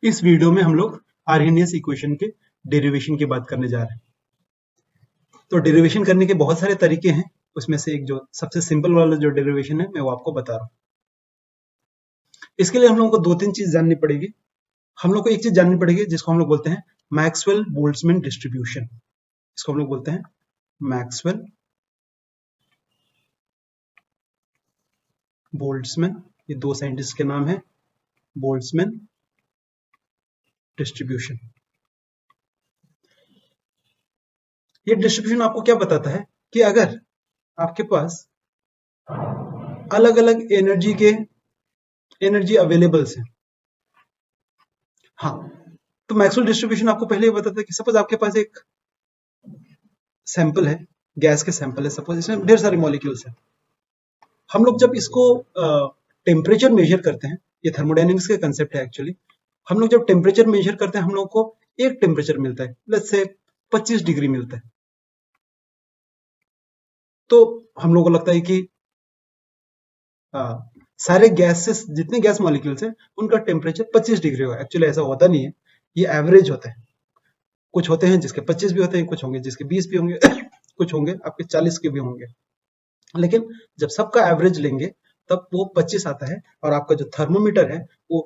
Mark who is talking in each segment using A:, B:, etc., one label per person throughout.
A: इस वीडियो में हम लोग आर्हेनियस इक्वेशन के डेरिवेशन की बात करने जा रहे हैं। तो डेरिवेशन करने के बहुत सारे तरीके हैं, उसमें से एक जो सबसे सिंपल वाला जो डेरिवेशन है मैं वो आपको बता रहा हूँ। इसके लिए हम लोगों को दो तीन चीज जाननी पड़ेगी। हम लोग को एक चीज जाननी पड़ेगी जिसको हम लोग बोलते हैं मैक्सवेल बोल्ट्जमैन डिस्ट्रीब्यूशन। इसको हम लोग बोलते हैं मैक्सवेल बोल्ट्जमैन, ये दो साइंटिस्ट के नाम है, बोल्ट्जमैन डिस्ट्रीब्यूशन। ये डिस्ट्रीब्यूशन आपको क्या बताता है कि अगर आपके पास अलग अलग एनर्जी अवेलेबल्स है, हाँ, तो मैक्सवेल डिस्ट्रीब्यूशन आपको पहले ही बताता है कि सपोज आपके पास एक सैंपल है, गैस के सैंपल है, सपोज इसमें ढेर सारे मॉलिक्यूल्स हैं। हम लोग जब इसको टेम्परेचर मेजर करते हैं, ये थर्मोडायनेमिक्स का कंसेप्ट है एक्चुअली। हम लोग जब टेम्परेचर मेजर करते हैं हम लोग को एक टेम्परेचर मिलता है, लेट्स से 25 डिग्री मिलता है। तो हम लोग को लगता है कि सारे गैसेस, जितने गैस मॉलिक्यूल्स हैं उनका टेम्परेचर 25 डिग्री होगा। एक्चुअली ऐसा होता नहीं है, ये एवरेज होता है। कुछ होते हैं जिसके 25 भी होते हैं, कुछ होंगे जिसके 20 भी होंगे कुछ होंगे आपके 40 के भी होंगे, लेकिन जब सबका एवरेज लेंगे तब वो 25 आता है और आपका जो थर्मोमीटर है वो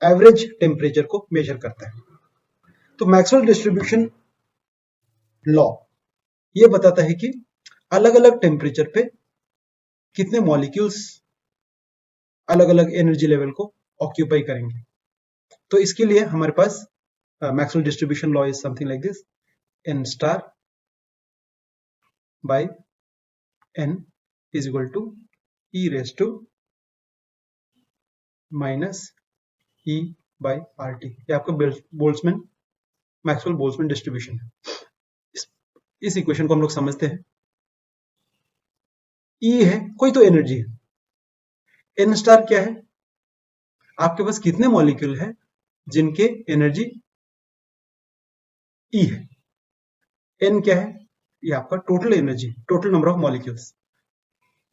A: एवरेज टेम्परेचर को मेजर करता है। तो मैक्सवेल डिस्ट्रीब्यूशन लॉ ये बताता है कि अलग अलग टेम्परेचर पे कितने मॉलिक्यूल्स अलग अलग एनर्जी लेवल को ऑक्यूपाई करेंगे। तो इसके लिए हमारे पास Maxwell distribution law is something like this, n star by n is equal to e raise to minus e by RT। ये आपका बोल्ट्जमैन मैक्सवेल बोल्ट्जमैन डिस्ट्रीब्यूशन है। इस इक्वेशन को हम लोग समझते हैं। E है कोई तो एनर्जी है, n स्टार क्या है, आपके पास कितने मॉलिक्यूल है जिनके एनर्जी E है। n क्या है, ये आपका total energy, total number of molecules,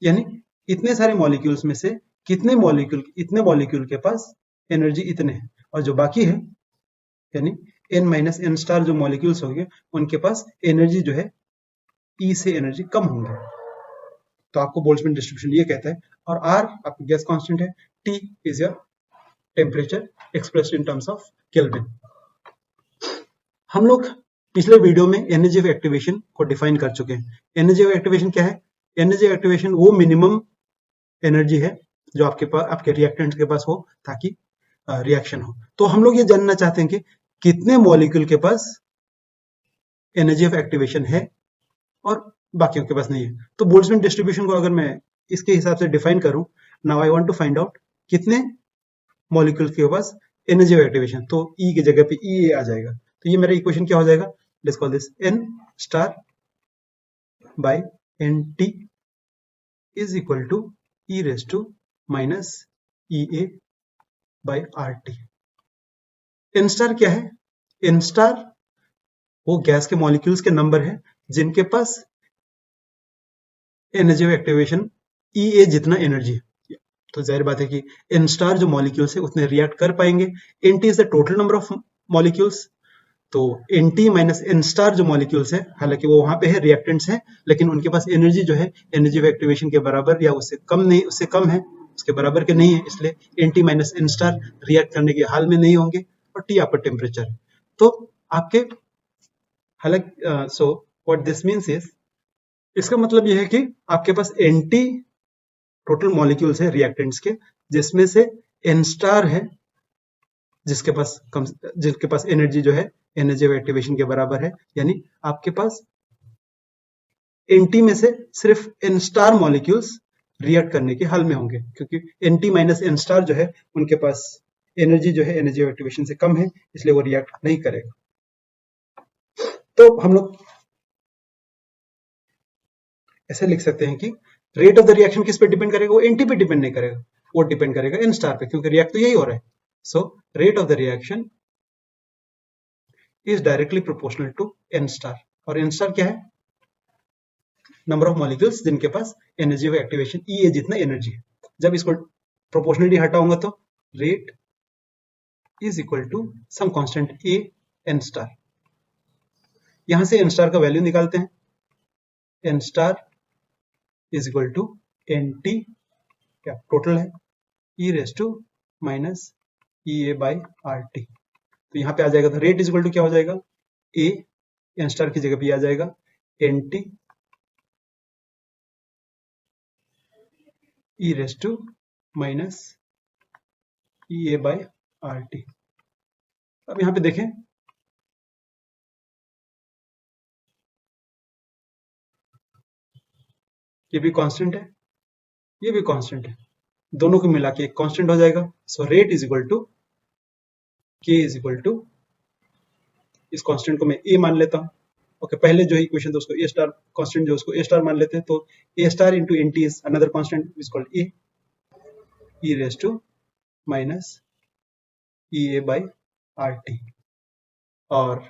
A: यानी इतने सारे मॉलिक्यूल्स में से इतने मॉलिक्यूल के पास एनर्जी इतने हैं, और जो बाकी है यानी n माइनस n स्टार जो मॉलिक्यूल्स होंगे उनके पास एनर्जी जो है E से एनर्जी कम होंगे। तो आपको बोल्ट्जमैन डिस्ट्रीब्यूशन ये कहता है। और R आपकी गैस कांस्टेंट है, T is your temperature expressed in terms of kelvin. हम लोग पिछले वीडियो में एनर्जी ऑफ एक्टिवेशन को डिफाइन कर चुके हैं। एनर्जी ऑफ एक्टिवेशन क्या है, एनर्जी ऑफ एक्टिवेशन वो मिनिमम एनर्जी है जो आपके पास, आपके रिएक्टेंट के पास हो ताकि रिएक्शन हो। तो हम लोग ये जानना चाहते हैं कि कितने मॉलिक्यूल के पास एनर्जी ऑफ एक्टिवेशन है और बाकियों के पास नहीं है। तो बोल्ट्जमैन डिस्ट्रीब्यूशन को अगर मैं इसके हिसाब से डिफाइन करूं, now I want to find out कितने मॉलिक्यूल के पास एनर्जी ऑफ एक्टिवेशन, तो E की जगह पे E आ जाएगा। तो ये मेरा इक्वेशन क्या हो जाएगा, let's call this n star by nt is equal to e raise to minus EA by RT। n star क्या है, n स्टार वो गैस के मॉलिक्यूल्स के नंबर है जिनके पास एनर्जी ऑफ एक्टिवेशन EA जितना एनर्जी है। तो जाहिर बात है कि n स्टार जो मॉलिक्यूल्स है उतने रिएक्ट कर पाएंगे। nt is the total number of molecules, तो nt माइनस n स्टार जो मॉलिक्यूल्स है, हालांकि वो वहां पे है, रिएक्टेंट्स है, लेकिन उनके पास एनर्जी जो है एनर्जी ऑफ एक्टिवेशन के बराबर या उससे कम नहीं, उससे कम है, उसके बराबर के नहीं है, इसलिए nt minus n star react करने के हाल में नहीं होंगे। और T आपका टेम्परेचर है। तो आपके हालांकि so what this means is, इसका मतलब यह है कि आपके पास nt टोटल मॉलिक्यूल्स है रिएक्टेंट्स के, जिसमें से n स्टार है जिसके पास एनर्जी जो है एनर्जी ऑफ एक्टिवेशन के बराबर है, यानी आपके पास nt में से सिर्फ n स्टार मॉलिक्यूल्स रिएक्ट करने के हाल में होंगे, क्योंकि nt माइनस n स्टार जो है उनके पास एनर्जी जो है एनर्जी ऑफ एक्टिवेशन से कम है, इसलिए वो रिएक्ट नहीं करेगा। तो हम लोग ऐसे लिख सकते हैं कि रेट ऑफ द रिएक्शन किस पे डिपेंड करेगा, वो nt पे डिपेंड नहीं करेगा, वो डिपेंड करेगा n स्टार पे, क्योंकि रिएक्ट तो यही हो रहा है। So rate of the reaction is directly proportional to n star. और n स्टार क्या है, नंबर ऑफ मॉलिक्यूल्स जिनके पास एनर्जी ऑफ एक्टिवेशन EA जितना एनर्जी है। जब इसको प्रोपोर्शनली हटाऊंगा तो rate is equal to some constant A N star. यहां से एन स्टार का वैल्यू निकालते हैं। N star is equal to N T, क्या टोटल है, E raise to minus E A by R T. तो यहाँ पे आ जाएगा, तो रेट इज इक्वल टू क्या हो जाएगा, ए एन स्टार की जगह पे आ जाएगा N T E raise to minus E A by R T. अब यहाँ पे देखें, ये भी कांस्टेंट है, ये भी कांस्टेंट है, दोनों को मिला के एक कांस्टेंट हो जाएगा। So rate is equal to K is equal to, इस कांस्टेंट को मैं ए मान लेता हूं। ओके, पहले जो इक्वेशन था उसको ए स्टार, कांस्टेंट जो उसको ए स्टार मान लेते हैं, तो A star into N T is another constant is called A, E raise to minus E A by R T. और